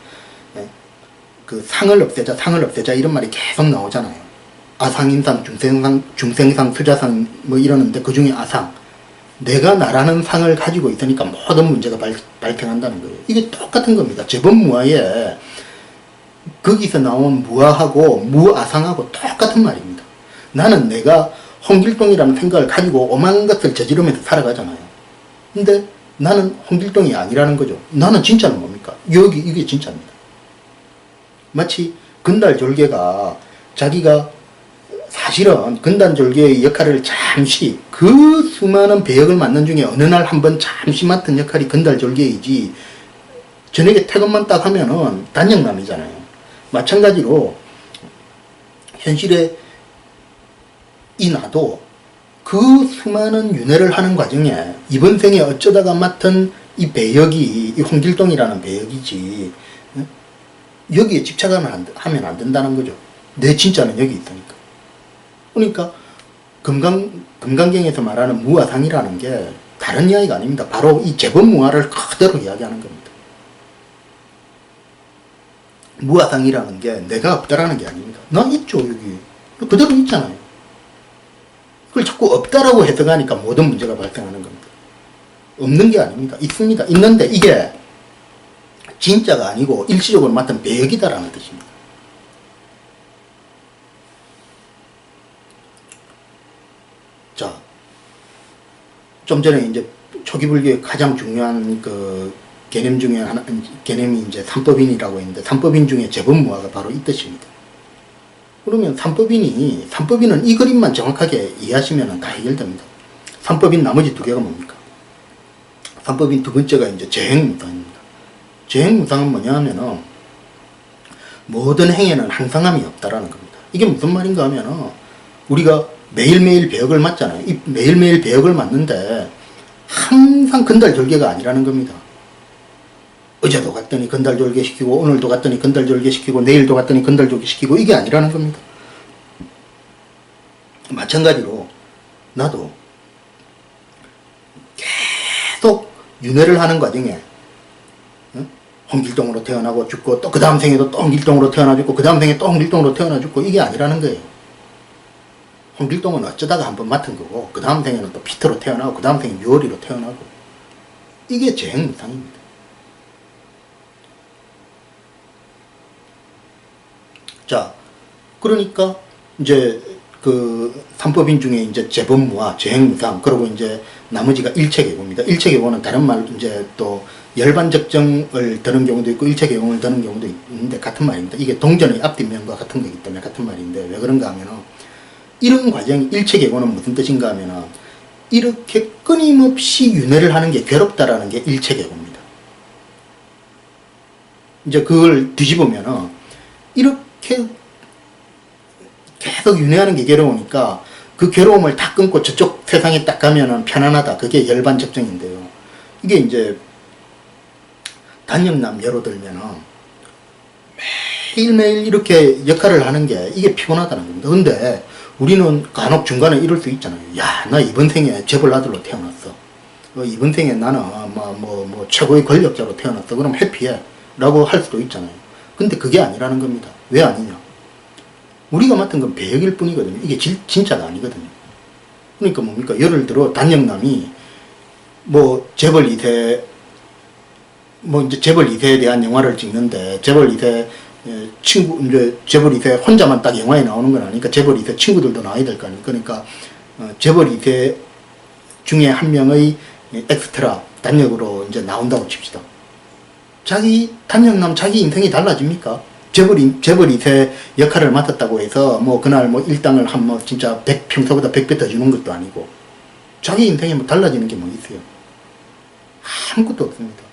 그 상을 없애자 이런 말이 계속 나오잖아요. 아상인상, 중생상, 수자상 뭐 이러는데 그 중에 아상, 내가 나라는 상을 가지고 있으니까 모든 문제가 발생한다는 거예요. 이게 똑같은 겁니다. 재범무화에 거기서 나온 무아하고 무아상하고 똑같은 말입니다. 나는 내가 홍길동이라는 생각을 가지고 오만 것을 저지르면서 살아가잖아요. 근데 나는 홍길동이 아니라는 거죠. 나는 진짜는 뭡니까? 이게 진짜입니다. 마치 근달졸개가 자기가 사실은 근단절개의 역할을 잠시 그 수많은 배역을 맡는 중에 어느 날 한번 잠시 맡은 역할이 근달절개이지 저녁에 퇴근만 딱 하면은 단역남이잖아요. 마찬가지로 현실에 이 나도 그 수많은 윤회를 하는 과정에 이번 생에 어쩌다가 맡은 이 배역이 이 홍길동이라는 배역이지 여기에 집착하면 안 된다는 거죠. 내 진짜는 여기 있으니까. 그러니까 금강경에서 말하는 무아상이라는 게 다른 이야기가 아닙니다. 바로 이 재범무아를 그대로 이야기하는 겁니다. 무아상이라는 게 내가 없다라는 게 아닙니다. 난 있죠. 여기 그대로 있잖아요. 그걸 자꾸 없다라고 해석하니까 모든 문제가 발생하는 겁니다. 없는 게 아닙니다. 있습니다. 있는데 이게 진짜가 아니고 일시적으로 맡은 배역이다라는 뜻입니다. 자, 좀 전에 이제 초기불교의 가장 중요한 그 개념 중에 개념이 이제 삼법인이라고 했는데, 삼법인 중에 재범무아가 바로 이 뜻입니다. 그러면 삼법인은 이 그림만 정확하게 이해하시면 다 해결됩니다. 삼법인 나머지 두 개가 뭡니까? 삼법인 두 번째가 이제 재행무상입니다. 재행무상은 뭐냐 하면은 모든 행에는 항상함이 없다라는 겁니다. 이게 무슨 말인가 하면은 우리가 매일매일 배역을 맡잖아요. 이 매일매일 배역을 맡는데 항상 근달절개가 아니라는 겁니다. 어제도 갔더니 근달절개 시키고 오늘도 갔더니 근달절개 시키고 내일도 갔더니 근달절개 시키고 이게 아니라는 겁니다. 마찬가지로 나도 계속 윤회를 하는 과정에 홍길동으로 태어나고 죽고 또 그 다음 생에도 또 홍길동으로 태어나 죽고 그 다음 생에 또 홍길동으로 태어나 죽고 이게 아니라는 거예요. 홍길동은 어쩌다가 한번 맡은 거고 그 다음 생에는 또 피터로 태어나고 그 다음 생에 묘리로 태어나고 이게 재행무상입니다. 자, 그러니까 이제 그 삼법인 중에 이제 재범무아, 재행무상, 그리고 이제 나머지가 일체계고입니다. 일체계고는 다른 말 이제 또 열반적정을 드는 경우도 있고 일체계공을 드는 경우도 있는데 같은 말입니다. 이게 동전의 앞뒷면과 같은 거기 때문에 같은 말인데 왜 그런가 하면은 이런 과정 일체계고는 무슨 뜻인가 하면은 이렇게 끊임없이 윤회를 하는 게 괴롭다라는 게 일체계고입니다. 이제 그걸 뒤집으면은 이렇게 계속 윤회하는 게 괴로우니까 그 괴로움을 다 끊고 저쪽 세상에 딱 가면은 편안하다. 그게 열반적정인데요. 이게 이제 단역남 예로 들면은 매일매일 이렇게 역할을 하는 게 이게 피곤하다는 겁니다. 근데 우리는 간혹 중간에 이럴 수 있잖아요. 야, 나 이번 생에 재벌 아들로 태어났어. 이번 생에 나는 뭐 최고의 권력자로 태어났어. 그럼 해피해. 라고 할 수도 있잖아요. 근데 그게 아니라는 겁니다. 왜 아니냐? 우리가 맡은 건 배역일 뿐이거든요. 이게 진짜가 아니거든요. 그러니까 뭡니까? 예를 들어 단역남이 뭐 재벌 2세 뭐 이제 재벌 2세에 대한 영화를 찍는데 재벌 2세 친구 이제 재벌 2세 혼자만 딱 영화에 나오는 건 아니니까 재벌 2세 친구들도 나와야 될 거 아닙니까? 그러니까 재벌 2세 중에 한 명의 엑스트라 단역으로 이제 나온다고 칩시다. 자기 단역남 자기 인생이 달라집니까? 재벌 2세 역할을 맡았다고 해서 뭐 그날 뭐 일당을 한 뭐 진짜 평소보다 100배 더 주는 것도 아니고 자기 인생에 뭐 달라지는 게 뭐 있어요? 아무것도 없습니다.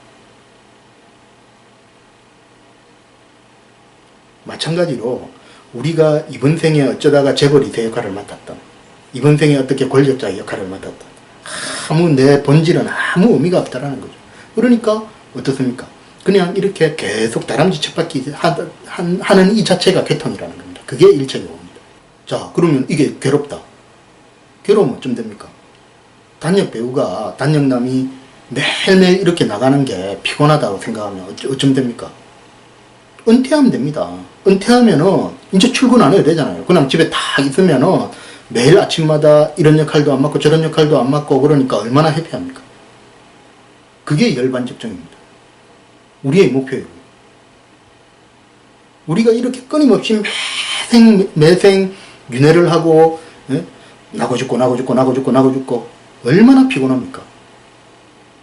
마찬가지로 우리가 이번 생에 어쩌다가 재벌 2세 역할을 맡았던 이번 생에 어떻게 권력자의 역할을 맡았던 아무 내 본질은 아무 의미가 없다라는 거죠. 그러니까 어떻습니까? 그냥 이렇게 계속 다람쥐 쳇바퀴 하는 이 자체가 괴통이라는 겁니다. 그게 일체의 오입니다. 자, 그러면 이게 괴롭다. 괴로우면 어쩜 됩니까? 단역 배우가, 단역남이 매일매일 이렇게 나가는 게 피곤하다고 생각하면 어쩜 됩니까? 은퇴하면 됩니다. 은퇴하면은 이제 출근 안 해도 되잖아요. 그냥 집에 다 있으면은 매일 아침마다 이런 역할도 안 맡고 저런 역할도 안 맡고 그러니까 얼마나 해피합니까? 그게 열반적정입니다. 우리의 목표예요. 우리가 이렇게 끊임없이 매생 윤회를 하고, 예? 나고 죽고 얼마나 피곤합니까?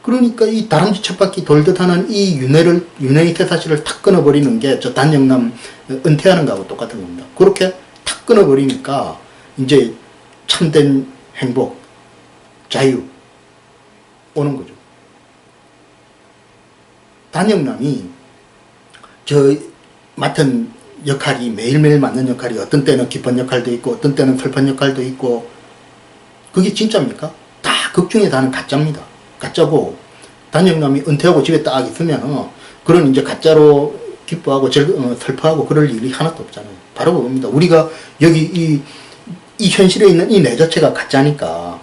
그러니까 이 다람쥐 쳇바퀴 돌듯 하는 이 윤회의 쇠사슬을 탁 끊어버리는 게 저 단역남 은퇴하는 거하고 똑같은 겁니다. 그렇게 탁 끊어버리니까 이제 참된 행복, 자유 오는 거죠. 단역남이 저 맡은 역할이 매일매일 맞는 역할이 어떤 때는 기쁜 역할도 있고 어떤 때는 슬픈 역할도 있고 그게 진짜입니까? 다 극중에 다는 가짜입니다. 가짜고 단역남이 은퇴하고 집에 딱 있으면 그런 이제 가짜로 기뻐하고 슬퍼하고 그럴 일이 하나도 없잖아요. 바로 그겁니다. 우리가 여기 이 현실에 있는 이 내 자체가 가짜니까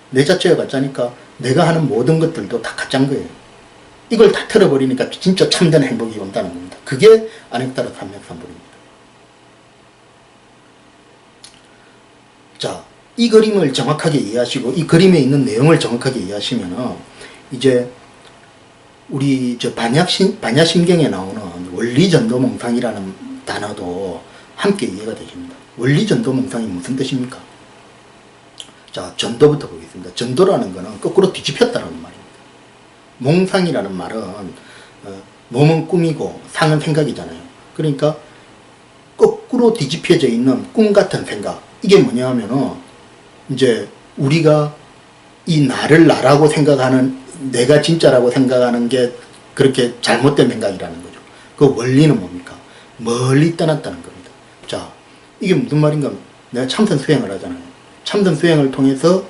내 자체가 가짜니까 내가 하는 모든 것들도 다 가짜인 거예요. 이걸 다 틀어버리니까 진짜 참된 행복이 온다는 겁니다. 그게 아넥타르 삼맥삼불입니다. 자, 이 그림을 정확하게 이해하시고 이 그림에 있는 내용을 정확하게 이해하시면 이제 우리 저 반야심경에 나오는 원리전도몽상이라는 단어도 함께 이해가 되십니다. 원리전도몽상이 무슨 뜻입니까? 자, 전도부터 보겠습니다. 전도라는 것은 거꾸로 뒤집혔다는 말입니다. 몽상이라는 말은 몸은 꿈이고 상은 생각이잖아요. 그러니까 거꾸로 뒤집혀져 있는 꿈 같은 생각. 이게 뭐냐 하면은 이제 우리가 이 나를 나라고 생각하는 내가 진짜라고 생각하는 게 그렇게 잘못된 생각이라는 거죠. 그 원리는 뭡니까? 멀리 떠났다는 겁니다. 자, 이게 무슨 말인가? 내가 참선 수행을 하잖아요. 참선 수행을 통해서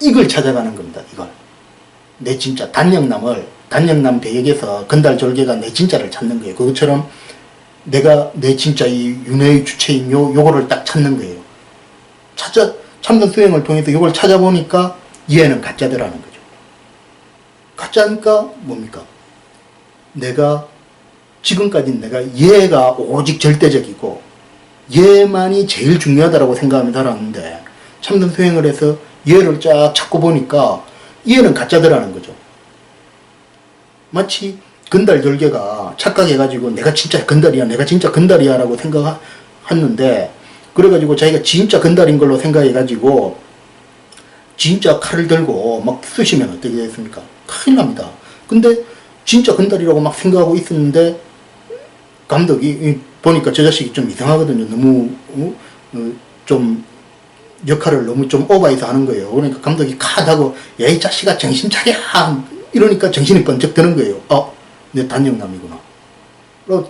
이걸 찾아가는 겁니다. 이걸. 내 진짜 단역남 배역에서 건달졸개가 내 진짜를 찾는 거예요. 그것처럼 내가 내 진짜 이 윤회의 주체인 요거를 딱 찾는 거예요. 참선 수행을 통해서 이걸 찾아보니까 얘는 가짜더라는 거죠. 가짜니까 뭡니까? 내가 지금까지 내가 얘가 오직 절대적이고 얘만이 제일 중요하다고 생각하며 살았는데 참선 수행을 해서 얘를 쫙 찾고 보니까 얘는 가짜더라는 거죠. 마치 건달절개가 착각해가지고 내가 진짜 건달이야 라고 생각했는데 그래가지고 자기가 진짜 건달인 걸로 생각해가지고 진짜 칼을 들고 막 쑤시면 어떻게 됐습니까? 큰일 납니다. 근데 진짜 건달이라고 막 생각하고 있었는데 감독이 보니까 저 자식이 좀 이상하거든요. 너무 좀 역할을 너무 좀 오버해서 하는 거예요. 그러니까 감독이 카드하고 야 이 자식아 정신 차려 이러니까 정신이 번쩍 드는 거예요. 내 단역남이구나.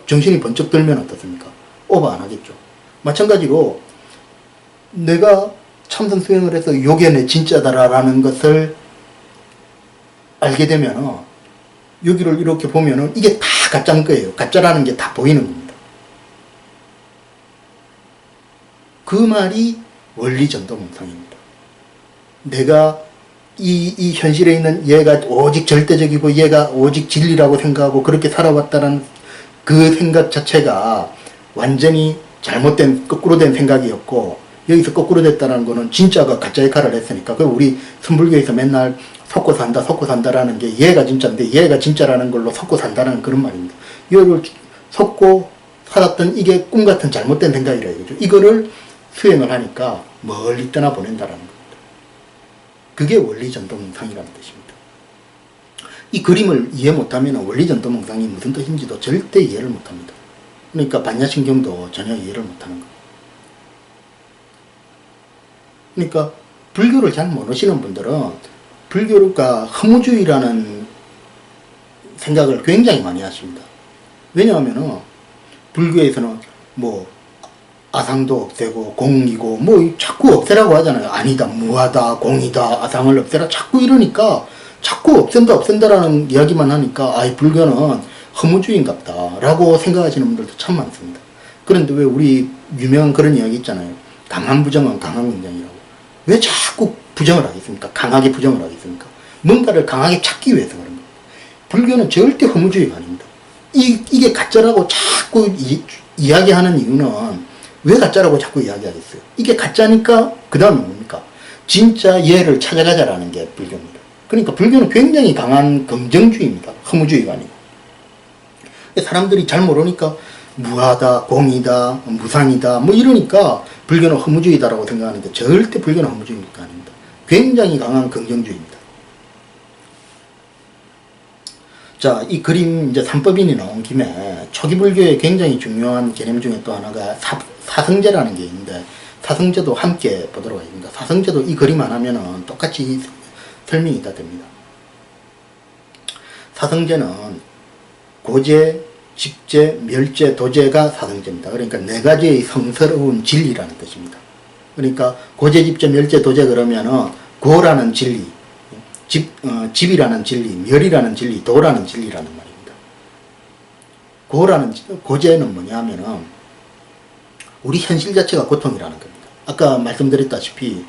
정신이 번쩍 들면 어떻습니까? 오버 안 하겠죠. 마찬가지로 내가 참선 수행을 해서 요게 내 진짜다라는 것을 알게 되면 여기를 이렇게 보면은 이게 다 가짜인 거예요. 가짜라는 게 다 보이는 겁니다. 그 말이 원리전도몽상입니다. 내가 이 현실에 있는 얘가 오직 절대적이고 얘가 오직 진리라고 생각하고 그렇게 살아왔다는 그 생각 자체가 완전히 잘못된 거꾸로 된 생각이었고 여기서 거꾸로 됐다는 거는 진짜가 가짜 역할을 했으니까 그 우리 선불교에서 맨날 속고 산다라는 게 얘가 진짜인데 얘가 진짜라는 걸로 속고 산다는 그런 말입니다. 이거를 속고 살았던 이게 꿈같은 잘못된 생각이라 이거죠. 이거를 수행을 하니까 멀리 떠나보낸다라는 겁니다. 그게 원리전도몽상이라는 뜻입니다. 이 그림을 이해 못하면 원리전도몽상이 무슨 뜻인지도 절대 이해를 못합니다. 그러니까 반야심경도 전혀 이해를 못하는 거예요. 그러니까 불교를 잘 모르시는 분들은 불교가 허무주의라는 생각을 굉장히 많이 하십니다. 왜냐하면 불교에서는 뭐 아상도 없애고 공이고 뭐 자꾸 없애라고 하잖아요. 아니다, 무하다, 공이다, 아상을 없애라 자꾸 이러니까 자꾸 없앤다라는 이야기만 하니까 아, 이 불교는 허무주의인갑다 라고 생각하시는 분들도 참 많습니다. 그런데 왜 우리 유명한 그런 이야기 있잖아요. 강한 부정은 강한 긍정이라고. 왜 자꾸 부정을 하겠습니까? 강하게 부정을 하겠습니까? 뭔가를 강하게 찾기 위해서 그런 겁니다. 불교는 절대 허무주의가 아닙니다. 이게 가짜라고 자꾸 이야기하는 이유는 왜 가짜라고 자꾸 이야기하겠어요? 이게 가짜니까 그 다음에 뭡니까? 진짜 예를 찾아가자라는 게 불교입니다. 그러니까 불교는 굉장히 강한 긍정주의입니다. 허무주의가 아니고. 사람들이 잘 모르니까 무하다, 공이다, 무상이다 뭐 이러니까 불교는 허무주의다라고 생각하는데 절대 불교는 허무주의가 아닙니다. 굉장히 강한 긍정주의입니다. 자, 이 그림 이제 삼법인이 나온 김에 초기 불교의 굉장히 중요한 개념 중에 또 하나가 사성제라는 게 있는데 사성제도 함께 보도록 하겠습니다. 사성제도 이 그림 안 하면은 똑같이 설명이 다 됩니다. 사성제는 고제, 집제, 멸제, 도제가 사성제입니다. 그러니까 네 가지의 성스러운 진리라는 뜻입니다. 그러니까 고제, 집제, 멸제, 도제 그러면은 고라는 진리, 집이라는 진리, 멸이라는 진리, 도라는 진리라는 말입니다. 고제는 뭐냐면은 우리 현실 자체가 고통이라는 겁니다. 아까 말씀드렸다시피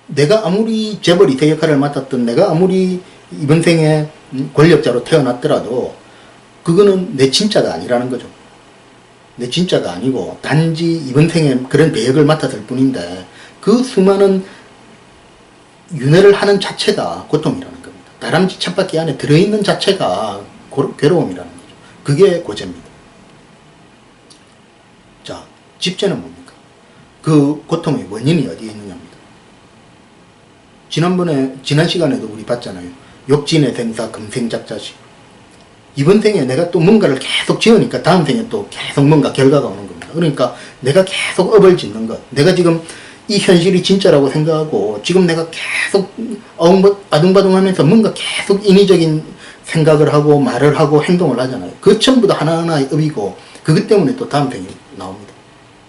내가 아무리 재벌 이태 역할을 맡았던 내가 아무리 이번 생에 권력자로 태어났더라도 그거는 내 진짜가 아니라는 거죠. 내 진짜가 아니고 단지 이번 생에 그런 배역을 맡았을 뿐인데 그 수많은 윤회를 하는 자체가 고통이라는 겁니다. 다람쥐 쳇바퀴 안에 들어있는 자체가 괴로움이라는 거죠. 그게 고제입니다. 자, 집제는 뭡니까? 그 고통의 원인이 어디에 있느냐입니다. 지난 시간에도 우리 봤잖아요. 욕진의 생사 금생작자식. 이번 생에 내가 또 뭔가를 계속 지으니까 다음 생에 또 계속 뭔가 결과가 오는 겁니다. 그러니까 내가 계속 업을 짓는 것. 내가 지금 이 현실이 진짜라고 생각하고 지금 내가 계속 아둥바둥 하면서 뭔가 계속 인위적인 생각을 하고 말을 하고 행동을 하잖아요. 그 전부 다 하나하나의 업이고 그것 때문에 또 다음 생이 나옵니다.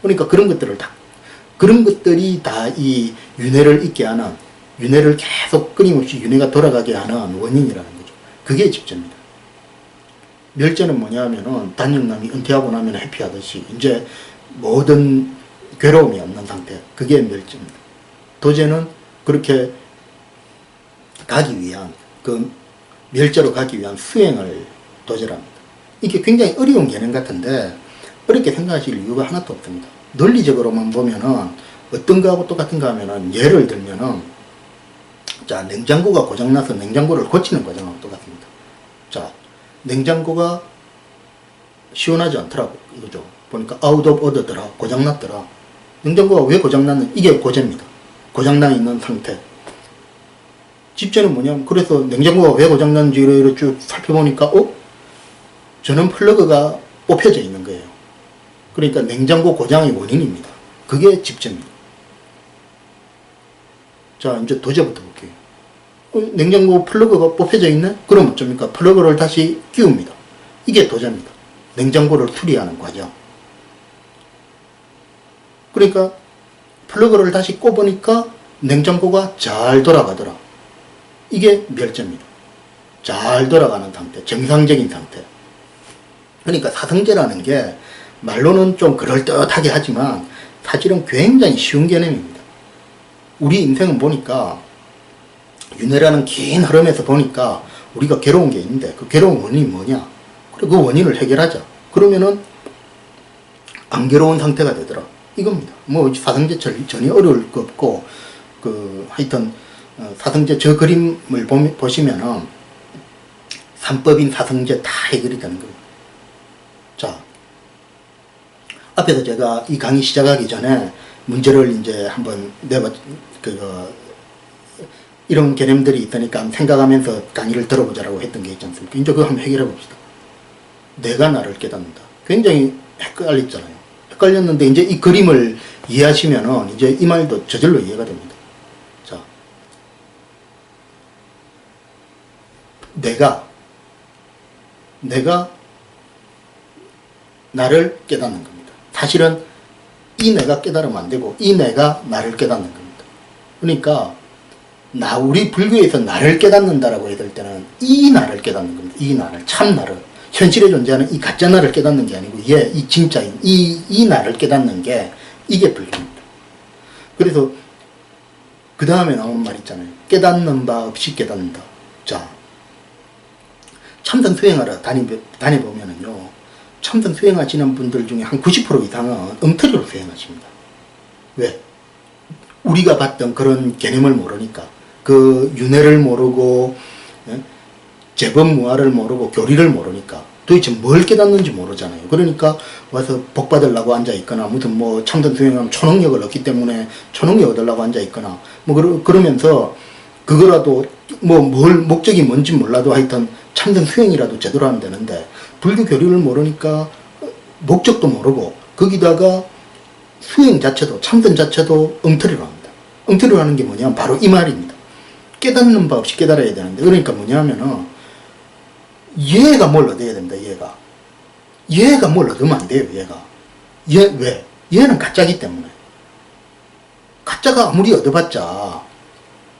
그러니까 그런 것들이 다 이 윤회를 있게 하는, 윤회를 계속 끊임없이 윤회가 돌아가게 하는 원인이라는 거죠. 그게 집제입니다. 멸제는 뭐냐 하면은 단육남이 은퇴하고 나면 해피하듯이 이제 모든 괴로움이 없는 상태. 그게 멸제입니다. 도제는 그렇게 가기 위한, 그 멸제로 가기 위한 수행을 도제랍니다. 이게 굉장히 어려운 개념 같은데 어렵게 생각하실 이유가 하나도 없습니다. 논리적으로만 보면은 어떤 거하고 똑같은가 하면은 예를 들면은 자, 냉장고가 고장나서 냉장고를 고치는 과정하고 똑같습니다. 자, 냉장고가 시원하지 않더라고 이거죠. 보니까 아웃 오브 오더더라, 고장났더라. 냉장고가 왜 고장났는, 이게 고제입니다. 고장나 있는 상태. 집제는 뭐냐면, 그래서 냉장고가 왜 고장났는지를 쭉 살펴보니까 저는 플러그가 뽑혀져 있는 거예요. 그러니까 냉장고 고장의 원인입니다. 그게 집제입니다. 자, 이제 도제부터 볼게요. 냉장고 플러그가 뽑혀져 있네? 그럼 어쩝니까? 플러그를 다시 끼웁니다. 이게 도제입니다. 냉장고를 수리하는 과정. 그러니까 플러그를 다시 꼽으니까 냉장고가 잘 돌아가더라. 이게 멸제입니다. 잘 돌아가는 상태, 정상적인 상태. 그러니까 사성제라는 게 말로는 좀 그럴듯하게 하지만 사실은 굉장히 쉬운 개념입니다. 우리 인생은 보니까 윤회라는 긴 흐름에서 보니까 우리가 괴로운 게 있는데 그 괴로운 원인이 뭐냐? 그래, 그 원인을 해결하자. 그러면은 안 괴로운 상태가 되더라. 이겁니다. 뭐 사성제 전혀 어려울 거 없고 하여튼 사성제 저 그림을 보시면은 삼법인 사성제 다 해결이 되는 겁니다. 자, 앞에서 제가 이 강의 시작하기 전에 문제를 이제 한번 이런 개념들이 있으니까 생각하면서 강의를 들어보자라고 했던 게 있지 않습니까? 이제 그거 한번 해결해 봅시다. 내가 나를 깨닫는다. 굉장히 헷갈렸잖아요. 헷갈렸는데 이제 이 그림을 이해하시면은 이제 이 말도 저절로 이해가 됩니다. 자, 내가 나를 깨닫는 겁니다. 사실은 이 내가 깨달으면 안 되고 이 내가 나를 깨닫는 겁니다. 그러니까 우리 불교에서 나를 깨닫는다라고 했을 때는 이 나를 깨닫는 겁니다. 이 나를, 참 나를. 현실에 존재하는 이 가짜 나를 깨닫는 게 아니고, 이 진짜인, 이 나를 깨닫는 게, 이게 불교입니다. 그래서, 그 다음에 나온 말 있잖아요. 깨닫는 바 없이 깨닫는다. 자, 참선 수행하러 다녀보면은요, 참선 수행하시는 분들 중에 한 90% 이상은 엉터리로 수행하십니다. 왜? 우리가 봤던 그런 개념을 모르니까, 그 윤회를 모르고, 제법무화를 모르고, 교리를 모르니까, 도대체 뭘 깨닫는지 모르잖아요. 그러니까 와서 복 받으려고 앉아있거나, 무슨 뭐 참선 수행하면 초능력을 얻기 때문에 초능력 얻으려고 앉아있거나, 뭐 그러면서 그거라도 뭐 목적이 뭔지 몰라도 하여튼 참선 수행이라도 제대로 하면 되는데, 불교 교리를 모르니까 목적도 모르고, 거기다가 수행 자체도, 참선 자체도 엉터리로 합니다. 엉터리로 하는 게 뭐냐면 바로 이 말입니다. 깨닫는 바 없이 깨달아야 되는데, 그러니까 뭐냐면은 얘가 뭘 얻어야 됩니다. 얘가 뭘 얻으면 안 돼요. 왜? 얘는 가짜기 때문에. 가짜가 아무리 얻어봤자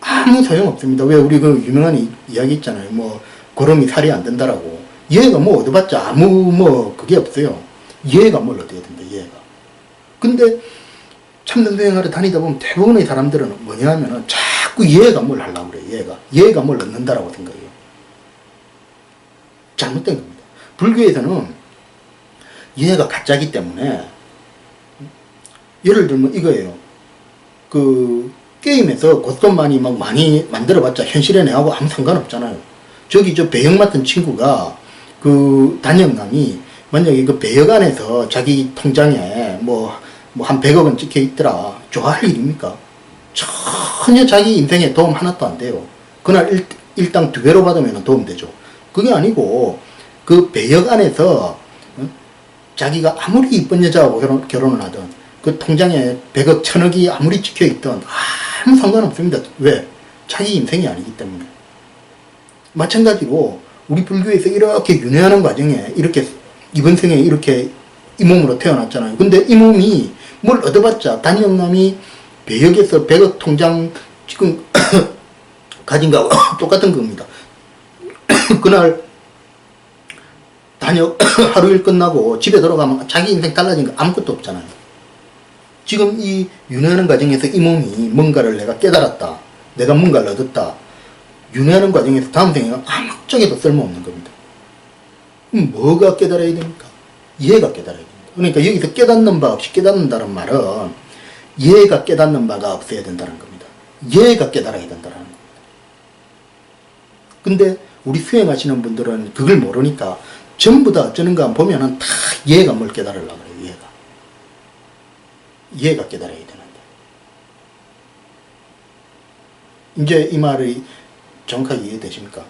아무 소용없습니다. 왜? 우리 그 유명한 이야기 있잖아요. 뭐 고름이 살이 안 된다라고. 얘가 뭐 얻어봤자 아무 그게 없어요. 얘가 뭘 얻어야 된다. 근데 참선 수행하러 다니다 보면 대부분의 사람들은 뭐냐 하면은 자꾸 얘가 뭘 하려고 그래요. 얘가 뭘 얻는다라고 생각해요. 잘못된 겁니다. 불교에서는 얘가 가짜기 때문에, 예를 들면 이거예요. 그 게임에서 곶감만이 막 많이 만들어봤자 현실에 내하고 아무 상관없잖아요. 저기 저 배역 맡은 친구가, 그 단역남이 만약에 그 배역 안에서 자기 통장에 뭐 한 100억은 찍혀 있더라. 좋아할 일입니까? 전혀 자기 인생에 도움 하나도 안 돼요. 그날 일당 2배로 받으면 도움 되죠. 그게 아니고, 그 배역 안에서 자기가 아무리 이쁜 여자하고 결혼을 하든, 그 통장에 100억, 1000억이 아무리 찍혀 있든 아무 상관없습니다. 왜? 자기 인생이 아니기 때문에. 마찬가지로 우리 불교에서 이렇게 윤회하는 과정에 이렇게 이번 생에 이렇게 이 몸으로 태어났잖아요. 근데 이 몸이 뭘 얻어봤자 단역남이 배역에서 100억 통장 지금 가진 거하고 똑같은 겁니다. 그날 단역 하루 일 끝나고 집에 돌아가면 자기 인생 달라진 거 아무것도 없잖아요. 지금 이 윤회하는 과정에서 이 몸이 뭔가를 내가 깨달았다, 내가 뭔가를 얻었다, 윤회하는 과정에서 다음 생에는 아무짝에도 쓸모없는 겁니다. 뭐가 깨달아야 됩니까? 얘가 깨달아야 됩니다. 그러니까 여기서 깨닫는 바 없이 깨닫는다는 말은 얘가 깨닫는 바가 없어야 된다는 겁니다. 얘가 깨달아야 된다는 겁니다. 근데 우리 수행하시는 분들은 그걸 모르니까 전부 다 어쩌는가 보면은 다 얘가 뭘 깨달으려고 그래요. 얘가 깨달아야 되는데. 이제 이 말이 정확하게 이해되십니까?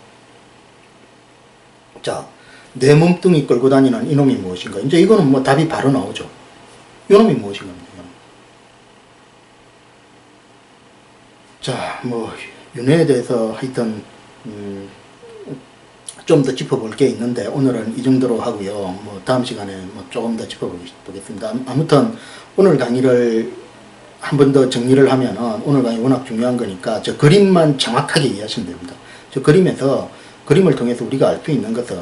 자, 내 몸뚱이 끌고 다니는 이놈이 무엇인가? 이제 이거는 뭐 답이 바로 나오죠. 이놈이 무엇인가? 자, 뭐 윤회에 대해서 하여튼 좀 더 짚어볼 게 있는데 오늘은 이 정도로 하고요. 뭐 다음 시간에 뭐 조금 더 짚어보겠습니다. 아무튼 오늘 강의를 한 번 더 정리를 하면은, 오늘 강의 워낙 중요한 거니까 저 그림만 정확하게 이해하시면 됩니다. 저 그림을 통해서 우리가 알 수 있는 것은,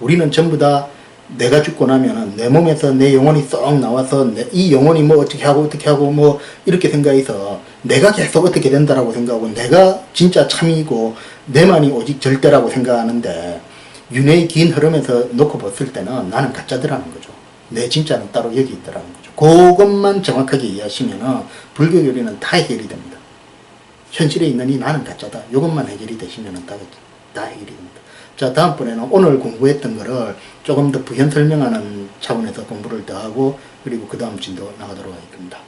우리는 전부 다 내가 죽고 나면은 내 몸에서 내 영혼이 쏙 나와서 이 영혼이 뭐 어떻게 하고 뭐 이렇게 생각해서 내가 계속 어떻게 된다라고 생각하고, 내가 진짜 참이고 내만이 오직 절대라고 생각하는데, 윤회의 긴 흐름에서 놓고 봤을 때는 나는 가짜더라는 거죠. 내 진짜는 따로 여기 있더라는 거죠. 그것만 정확하게 이해하시면은 불교 교리는 다 해결이 됩니다. 현실에 있는 이 나는 가짜다, 이것만 해결이 되시면은 다 해결이 됩니다. 자, 다음번에는 오늘 공부했던 거를 조금 더 부연 설명하는 차원에서 공부를 더 하고, 그리고 그 다음 진도 나가도록 하겠습니다.